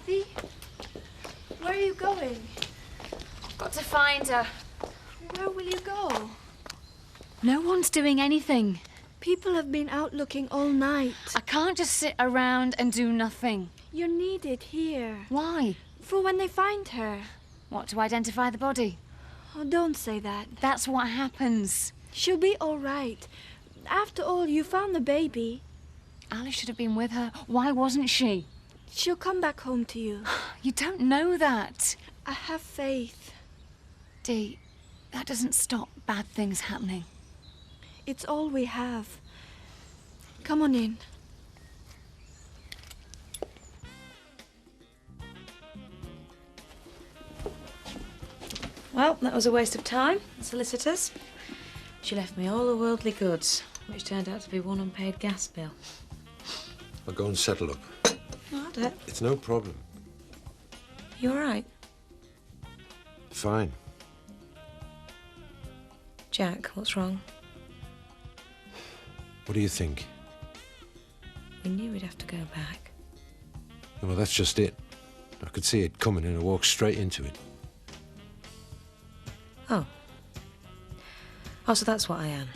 Kathy? Where are you going? I've got to find her. Where will you go? No one's doing anything. People have been out looking all night. I can't just sit around and do nothing. You're needed here. Why? For when they find her. What, to identify the body? Oh, don't say that. That's what happens. She'll be all right. After all, you found the baby. Alice should have been with her. Why wasn't she? She'll come back home to you. You don't know that. I have faith. Dee, that doesn't stop bad things happening. It's all we have. Come on in. Well, that was a waste of time. Solicitors. She left me all the worldly goods, which turned out to be one unpaid gas bill. I'll go and settle up. Oh, I don't. It's no problem. You all right? Fine. Jack, what's wrong? What do you think? We knew we'd have to go back. Well, that's just it. I could see it coming and I walked straight into it. Oh. Oh, so that's what I am.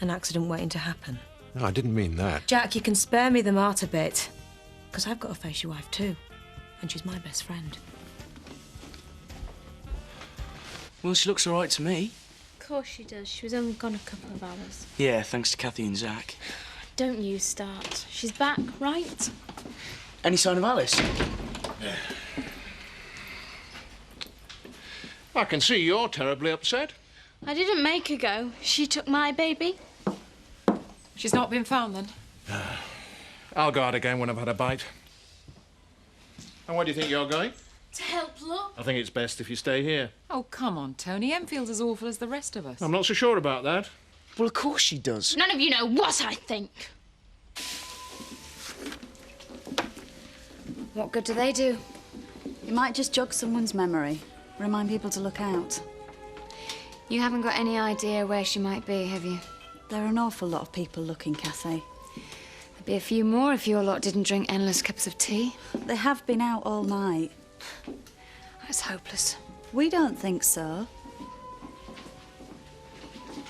An accident waiting to happen. No, I didn't mean that. Jack, you can spare me the martyr bit. Because I've got to face your wife too. And she's my best friend. Well, she looks all right to me. Of course she does. She was only gone a couple of hours. Yeah, thanks to Kathy and Zach. Don't you start. She's back, right? Any sign of Alice? I can see you're terribly upset. I didn't make her go. She took my baby. She's not been found, then? I'll go out again when I've had a bite. And where do you think you're going? To help look. I think it's best if you stay here. Oh, come on, Tony. Enfield's as awful as the rest of us. I'm not so sure about that. Well, of course she does. None of you know what I think. What good do they do? You might just jog someone's memory. Remind people to look out. You haven't got any idea where she might be, have you? There are an awful lot of people looking, Cassie. There'd be a few more if your lot didn't drink endless cups of tea. They have been out all night. That's hopeless. We don't think so.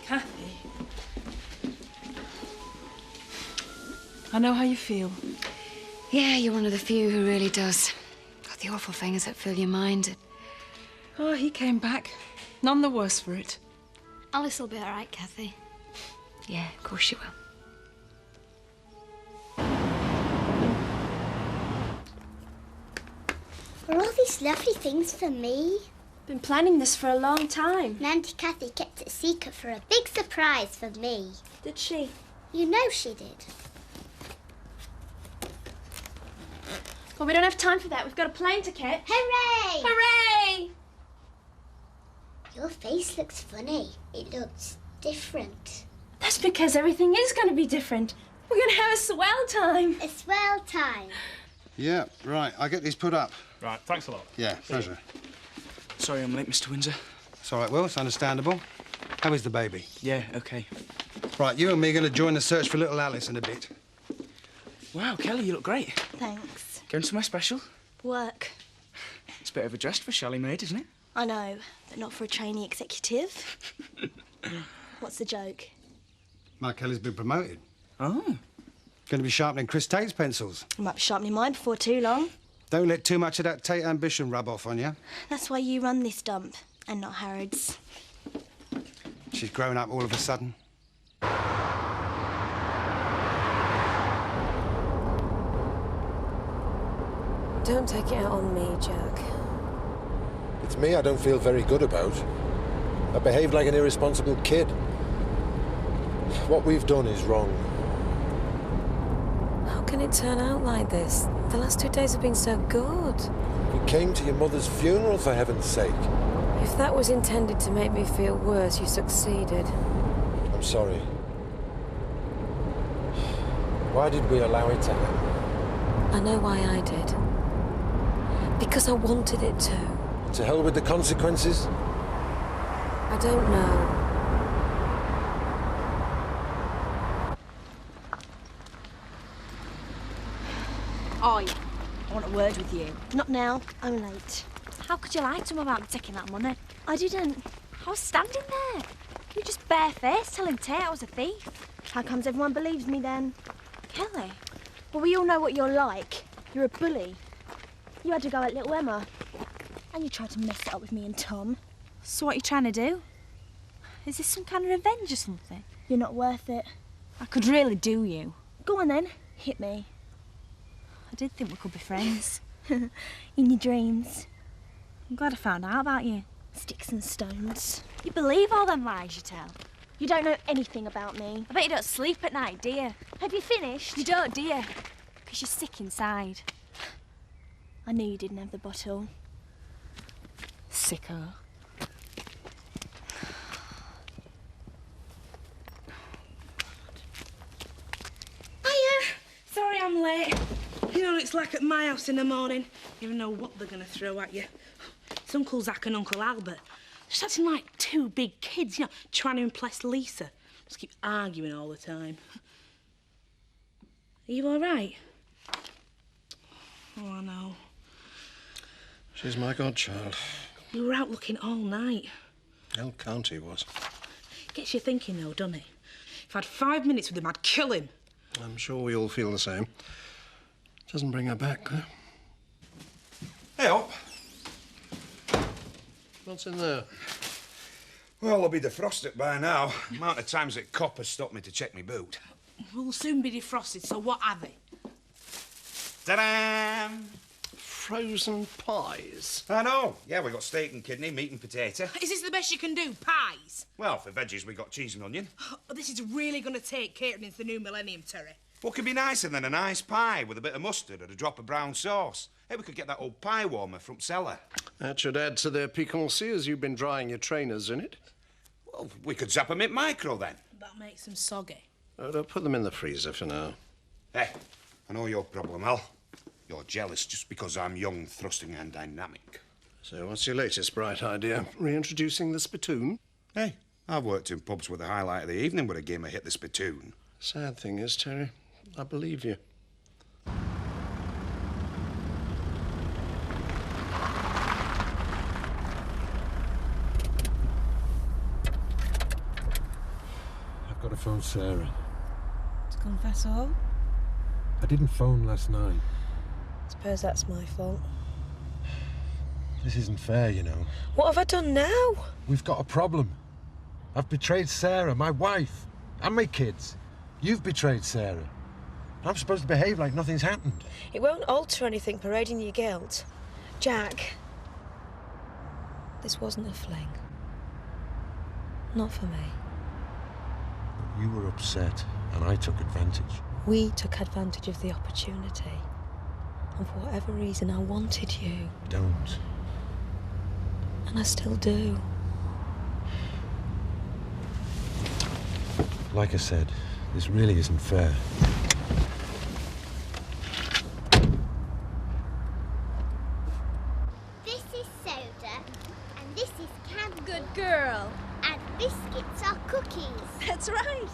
Kathy. I know how you feel. Yeah, you're one of the few who really does. God, the awful things that fill your mind. Oh, he came back. None the worse for it. Alice will be all right, Kathy. Yeah, of course she will. Are all these lovely things for me? Been planning this for a long time. Auntie Kathy kept it a secret for a big surprise for me. Did she? You know she did. Well, we don't have time for that. We've got a plane to catch. Hooray! Hooray! Your face looks funny. It looks different. That's because everything is going to be different. We're going to have a swell time. A swell time. Yeah, right. I'll get these put up. Right, thanks a lot. Yeah, pleasure. Sorry I'm late, Mr. Windsor. It's all right, Will. It's understandable. How is the baby? Yeah, OK. Right, you and me are going to join the search for little Alice in a bit. Wow, Kelly, you look great. Thanks. Going somewhere special? Work. It's a bit overdressed for Shally Maid, isn't it? I know, but not for a trainee executive. What's the joke? Mark Kelly's been promoted. Oh. Going to be sharpening Chris Tate's pencils. I might be sharpening mine before too long. Don't let too much of that Tate ambition rub off on you. That's why you run this dump, and not Harrods. She's grown up all of a sudden. Don't take it out on me, Jack. It's me I don't feel very good about. I behaved like an irresponsible kid. What we've done is wrong. How can it turn out like this? The last 2 days have been so good. You came to your mother's funeral, for heaven's sake. If that was intended to make me feel worse, you succeeded. I'm sorry. Why did we allow it to happen? I know why I did. Because I wanted it to. To hell with the consequences? I don't know. Oi, I want a word with you. Not now. I'm late. How could you lie to him about me taking that money? I didn't. I was standing there. You just barefaced telling Tate I was a thief. How comes everyone believes me then? Kelly. But we all know what you're like. You're a bully. You had to go at little Emma. And you tried to mess it up with me and Tom. So what are you trying to do? Is this some kind of revenge or something? You're not worth it. I could really do you. Go on then. Hit me. I did think we could be friends. In your dreams. I'm glad I found out about you. Sticks and stones. You believe all them lies you tell? You don't know anything about me. I bet you don't sleep at night, do you? Have you finished? You don't, do you? Because you're sick inside. I knew you didn't have the bottle. Sicko. Sorry I'm late. You know what it's like at my house in the morning. You never know what they're going to throw at you. It's Uncle Zach and Uncle Albert. Just acting like two big kids, you know, trying to impress Lisa. Just keep arguing all the time. Are you all right? Oh, I know. She's my godchild. We were out looking all night. El County was. Gets you thinking, though, doesn't it? If I had 5 minutes with him, I'd kill him. I'm sure we all feel the same. Doesn't bring her back, though. Hey, up. What's in there? Well, I'll be defrosted by now. The amount of times that coppers stopped me to check my boot. We'll soon be defrosted, so what are they? Ta-da! Frozen pies. I know. Yeah, we got steak and kidney, meat and potato. Is this the best you can do, pies? Well, for veggies, we got cheese and onion. Oh, this is really going to take catering into the new millennium, Terry. What could be nicer than a nice pie with a bit of mustard and a drop of brown sauce? Hey, we could get that old pie warmer from cellar. That should add to their piquancy as you've been drying your trainers in it. Well, we could zap them in micro then. That makes them soggy. Oh, don't put them in the freezer for now. Hey, I know your problem, Al. You're jealous just because I'm young, thrusting and dynamic. So what's your latest bright idea? Reintroducing the spittoon? Hey, I've worked in pubs where the highlight of the evening would have given me hit the spittoon. Sad thing is, Terry, I believe you. I've got to phone Sarah. To confess all? I didn't phone last night. Suppose that's my fault. This isn't fair, you know. What have I done now? We've got a problem. I've betrayed Sarah, my wife, and my kids. You've betrayed Sarah. I'm supposed to behave like nothing's happened. It won't alter anything parading your guilt. Jack, this wasn't a fling. Not for me. But you were upset, and I took advantage. We took advantage of the opportunity. And for whatever reason, I wanted you. Don't. And I still do. Like I said, this really isn't fair. This is soda, and this is candy. Good girl. And biscuits are cookies. That's right.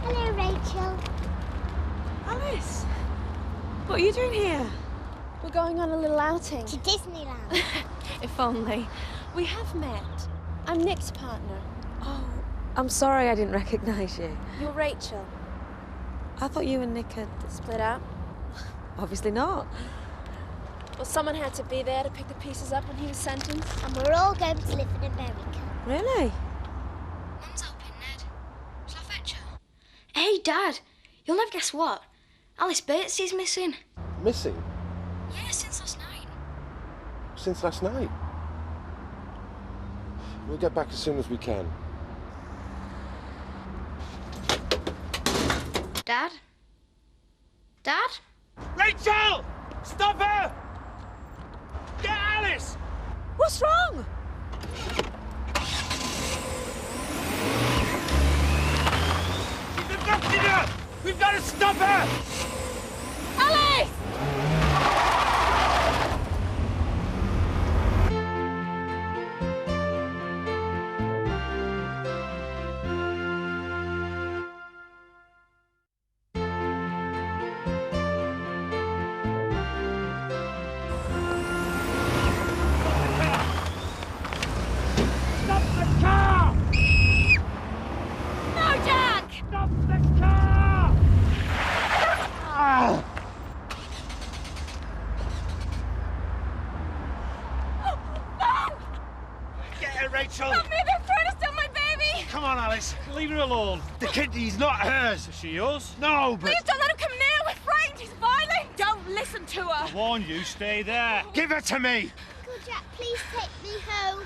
Hello, Rachel. Alice, what are you doing here? We're going on a little outing. To Disneyland. If only. We have met. I'm Nick's partner. Oh, I'm sorry I didn't recognise you. You're Rachel. I thought you and Nick had... Split up. Obviously not. Well, someone had to be there to pick the pieces up when he was sentenced. And we're all going to live in America. Really? Mum's helping Ned. Shall I fetch her? Hey, Dad. You'll never guess what. Alice Batesy's missing. Missing? Yeah, since last night. Since last night? We'll get back as soon as we can. Dad? Dad? Rachel! Stop her! Get Alice! What's wrong? She's abducted her! We've got to stop her! Alice! Leave her alone. The kitty's not hers. Is she yours? No, but... Please don't let him come near. We're frightened. He's violent. Don't listen to her. I warn you, stay there. Give her to me. Uncle Jack, please take me home.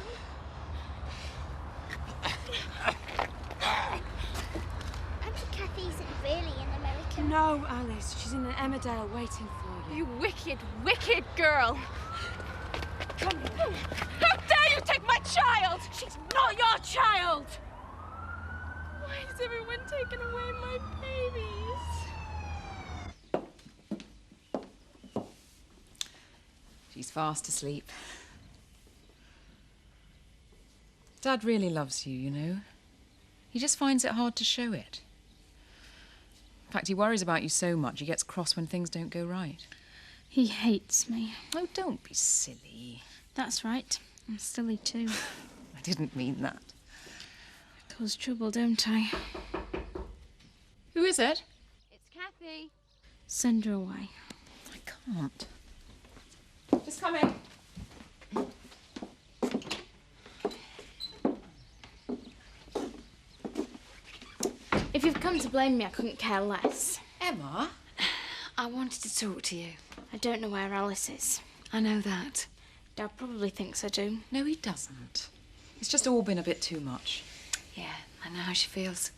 Auntie Kathy isn't really in America. No, Alice. She's in Emmerdale waiting for you. You wicked, wicked girl. Come here. How dare you take my child? She's not your child. Why is everyone taking away my babies? She's fast asleep. Dad really loves you, you know. He just finds it hard to show it. In fact, he worries about you so much, he gets cross when things don't go right. He hates me. Oh, don't be silly. That's right. I'm silly too. I didn't mean that. I cause trouble, don't I? Who is it? It's Kathy. Send her away. I can't. Just coming. If you've come to blame me, I couldn't care less. Emma? I wanted to talk to you. I don't know where Alice is. I know that. Dad probably thinks I do. No, he doesn't. It's just all been a bit too much. Yeah, I know how she feels.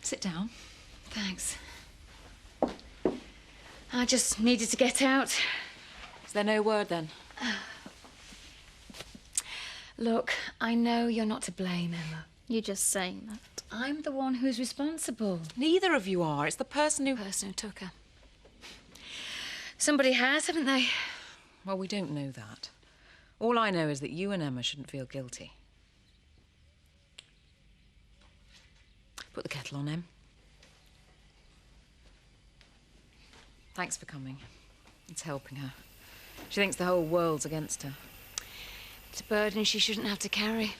Sit down. Thanks. I just needed to get out. Is there no word, then? Look, I know you're not to blame, Emma. You're just saying that. I'm the one who's responsible. Neither of you are. It's the person who took her. Somebody has, haven't they? Well, we don't know that. All I know is that you and Emma shouldn't feel guilty. Put the kettle on, Em. Thanks for coming. It's helping her. She thinks the whole world's against her. It's a burden she shouldn't have to carry.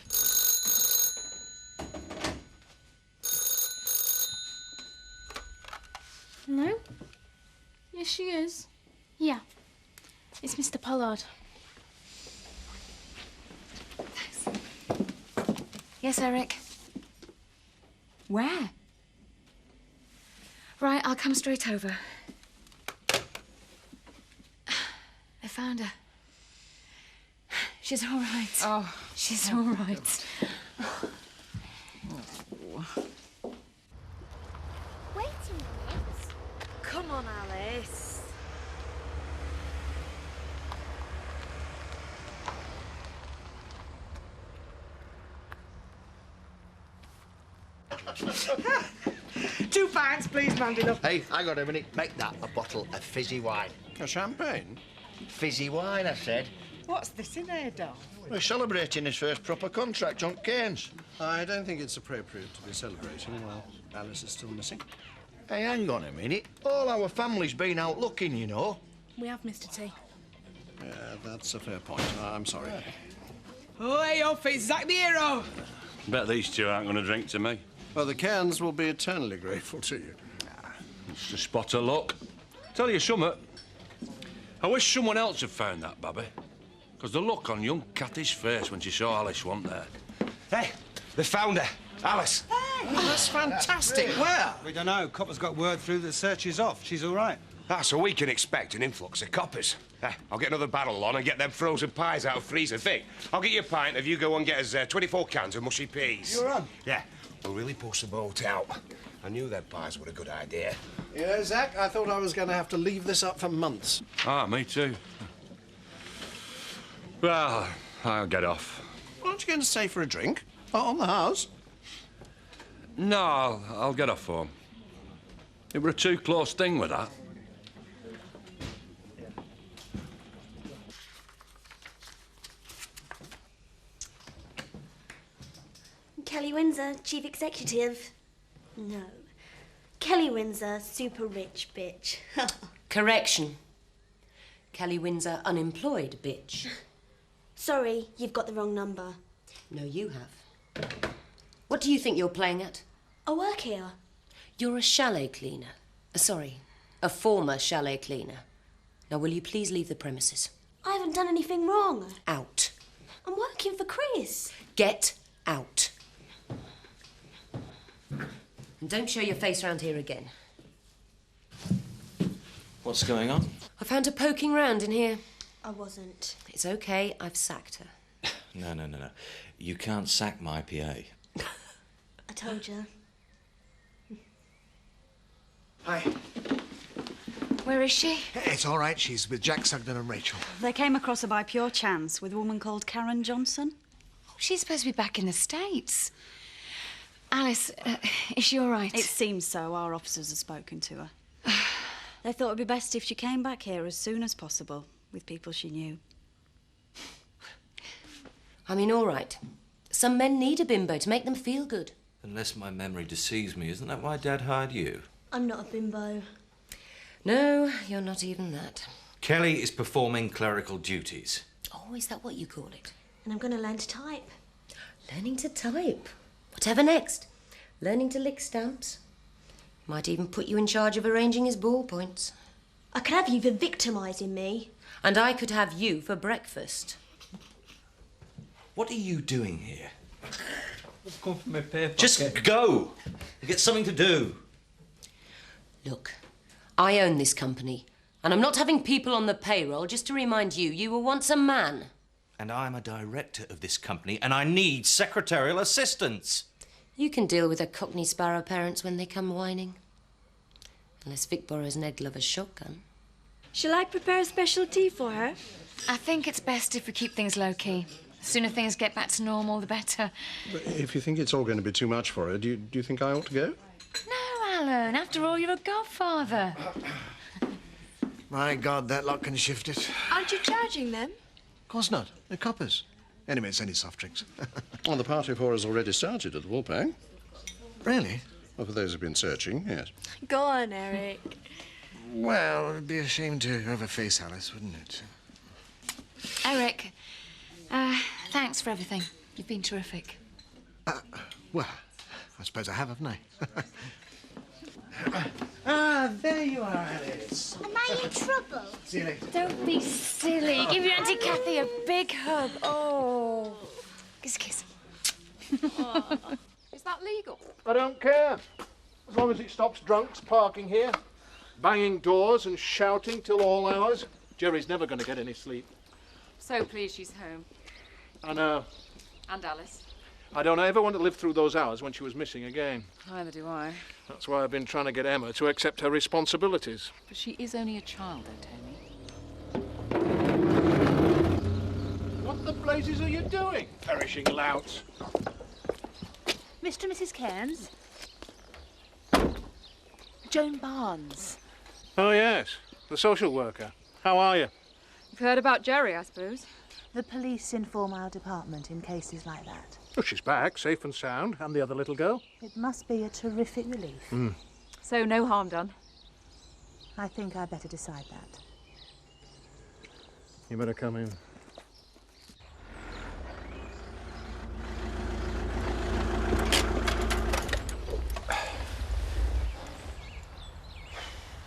Hello? Yes, she is. Yeah. It's Mr. Pollard. Thanks. Yes, Eric. Where? Right, I'll come straight over. I found her. She's all right. Oh. She's all right. Wait a minute. Come on, Alice. £2, please, Mandela. Hey, I got a minute. Make that a bottle of fizzy wine. A champagne? Fizzy wine, I said. What's this in here, Dal? We're celebrating his first proper contract on Keynes. I don't think it's appropriate to be celebrating while Alice is still missing. Hey, hang on a minute. All our family's been out looking, you know. We have, Mr. T. Yeah, that's a fair point. I'm sorry. Oh, hey, off, it's Zach the hero. Bet these two aren't going to drink to me. Well, the Cairns will be eternally grateful to you. It's a spot of luck. Tell you something. I wish someone else had found that, Babby. Because the look on young Kathy's face when she saw Alice wasn't there. Hey, they found her. Alice. Hey! Oh, that's fantastic. Where? We don't know. Copper's got word through that the search is off. She's all right. So we can expect an influx of coppers. I'll get another barrel on and get them frozen pies out of freezer. Think, I'll get you a pint if you go and get us 24 cans of mushy peas. You're on? Yeah. We'll really push the boat out. I knew them pies were a good idea. You know, Zach, I thought I was going to have to leave this up for months. Ah, me too. Well, I'll get off. Aren't you going to stay for a drink? On the house? No, I'll get off home. It were a too close thing with that. Kelly Windsor, Chief Executive. No. Kelly Windsor, super rich bitch. Correction. Kelly Windsor, unemployed bitch. Sorry, you've got the wrong number. No, you have. What do you think you're playing at? I work here. You're a chalet cleaner. Sorry, a former chalet cleaner. Now, will you please leave the premises? I haven't done anything wrong. Out. I'm working for Chris. Get out. And don't show your face round here again. What's going on? I found her poking round in here. I wasn't. It's okay, I've sacked her. No. You can't sack my PA. I told you. Hi. Where is she? It's all right. She's with Jack Sugden and Rachel. They came across her by pure chance with a woman called Karen Johnson. Oh, she's supposed to be back in the States. Alice, is she all right? It seems so. Our officers have spoken to her. They thought it'd be best if she came back here as soon as possible with people she knew. I mean, all right. Some men need a bimbo to make them feel good. Unless my memory deceives me, isn't that why Dad hired you? I'm not a bimbo. No, you're not even that. Kelly is performing clerical duties. Oh, is that what you call it? And I'm going to learn to type. Learning to type? Whatever next? Learning to lick stamps? Might even put you in charge of arranging his ballpoints. I could have you for victimising me. And I could have you for breakfast. What are you doing here? I've come for my paper. Just go! Get something to do. Look, I own this company, and I'm not having people on the payroll just to remind you, you were once a man. And I'm a director of this company, and I need secretarial assistance. You can deal with the Cockney Sparrow parents when they come whining. Unless Vic borrows Ned Glover's shotgun. Shall I prepare a special tea for her? I think it's best if we keep things low-key. The sooner things get back to normal, the better. But if you think it's all going to be too much for her, do you think I ought to go? No, Alan. After all, you're a godfather. My God, that lot can shift it. Aren't you charging them? Of course not. They're coppers. Anyway, it's only soft drinks. Well, the party for has already started at the Woolpack. Really? Well, for those who've been searching, yes. Go on, Eric. Well, it'd be a shame to overface Alice, wouldn't it? Eric, thanks for everything. You've been terrific. Well, I suppose I have, haven't I? There you are, Alice. Am I in trouble? See you later. Don't be silly. Give your Auntie Kathy a big hug. Oh. Kiss, kiss. Is that legal? I don't care. As long as it stops drunks parking here, banging doors and shouting till all hours. Jerry's never going to get any sleep. So pleased she's home. I know. And Alice. I don't ever want to live through those hours when she was missing again. Neither do I. That's why I've been trying to get Emma to accept her responsibilities. But she is only a child, though, Tony. What the blazes are you doing, perishing louts? Mr. and Mrs. Cairns? Joan Barnes. Oh, yes. The social worker. How are you? You've heard about Jerry, I suppose. The police inform our department in cases like that. Oh, she's back, safe and sound, and the other little girl. It must be a terrific relief. So no harm done. I think I better decide that. You better come in.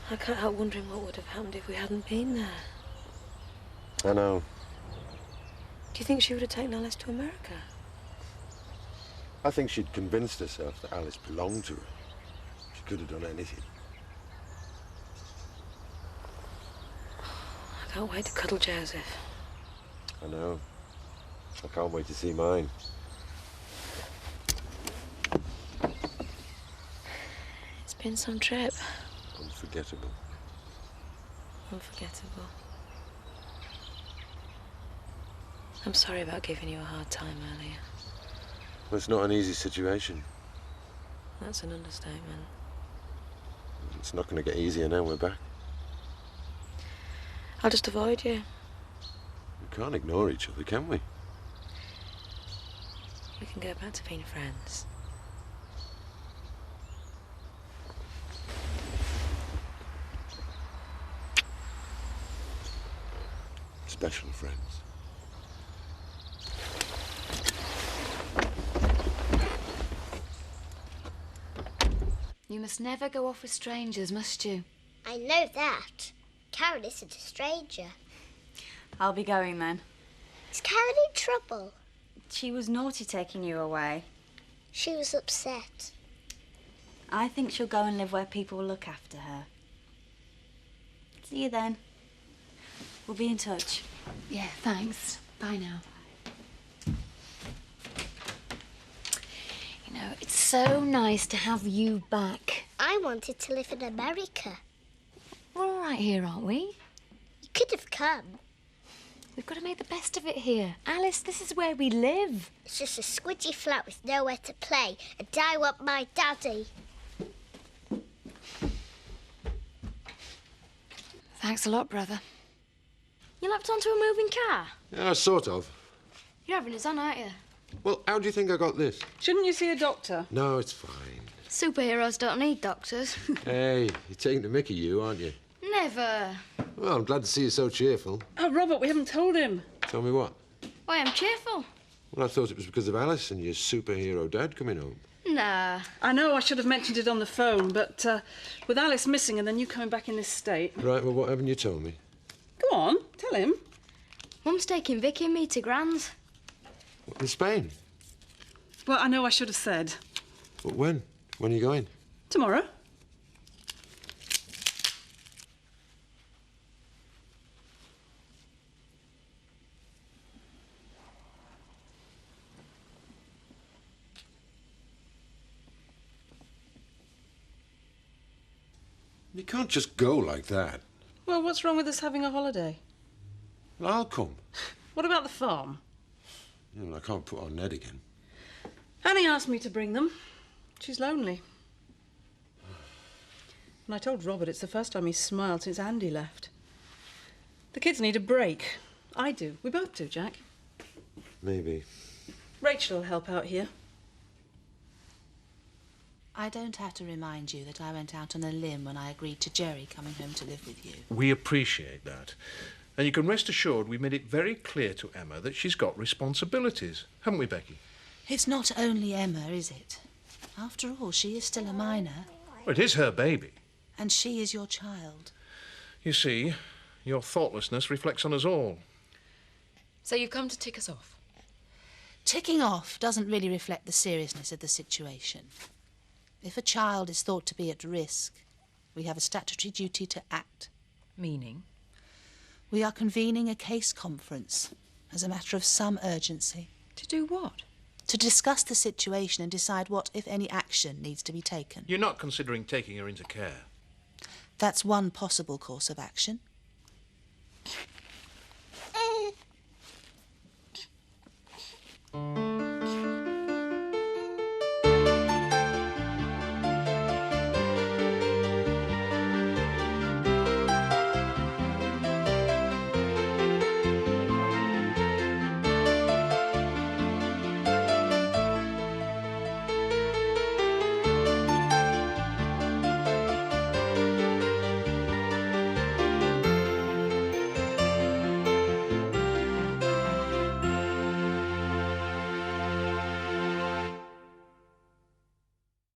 I can't help wondering what would have happened if we hadn't been there. I know. Do you think she would have taken Alice to America? I think she'd convinced herself that Alice belonged to her. She could have done anything. I can't wait to cuddle Joseph. I know. I can't wait to see mine. It's been some trip. Unforgettable. Unforgettable. I'm sorry about giving you a hard time earlier. Well, it's not an easy situation. That's an understatement. It's not going to get easier now we're back. I'll just avoid you. We can't ignore each other, can we? We can go back to being friends. Special friends. You must never go off with strangers, must you? I know that. Karen isn't a stranger. I'll be going then. Is Karen in trouble? She was naughty taking you away. She was upset. I think she'll go and live where people will look after her. See you then. We'll be in touch. Yeah, thanks. Bye now. You know, it's so nice to have you back. I wanted to live in America. We're all right here, aren't we? You could have come. We've got to make the best of it here. Alice, this is where we live. It's just a squidgy flat with nowhere to play, and I want my daddy. Thanks a lot, brother. You leapt onto a moving car? Yeah, sort of. You're having us on, aren't you? Well, how do you think I got this? Shouldn't you see a doctor? No, it's fine. Superheroes don't need doctors. Hey, you're taking the mickey, you, aren't you? Never. Well, I'm glad to see you so cheerful. Oh, Robert, we haven't told him. Tell me what? Why, I'm cheerful. Well, I thought it was because of Alice and your superhero dad coming home. Nah. I know I should have mentioned it on the phone, but with Alice missing and then you coming back in this state... Right, well, what haven't you told me? Go on, tell him. Mum's taking Vicky and me to Gran's. What, in Spain? Well, I know I should have said. But when? When are you going? Tomorrow. You can't just go like that. Well, what's wrong with us having a holiday? Well, I'll come. What about the farm? I can't put on Ned again. Annie asked me to bring them. She's lonely. And I told Robert it's the first time he's smiled since Andy left. The kids need a break. I do. We both do, Jack. Maybe. Rachel will help out here. I don't have to remind you that I went out on a limb when I agreed to Jerry coming home to live with you. We appreciate that. And you can rest assured we made it very clear to Emma that she's got responsibilities. Haven't we, Becky? It's not only Emma, is it? After all, she is still a minor. Well, it is her baby. And she is your child. You see, your thoughtlessness reflects on us all. So you've come to tick us off? Ticking off doesn't really reflect the seriousness of the situation. If a child is thought to be at risk, we have a statutory duty to act. Meaning? We are convening a case conference as a matter of some urgency. To do what? To discuss the situation and decide what, if any, action needs to be taken. You're not considering taking her into care? That's one possible course of action.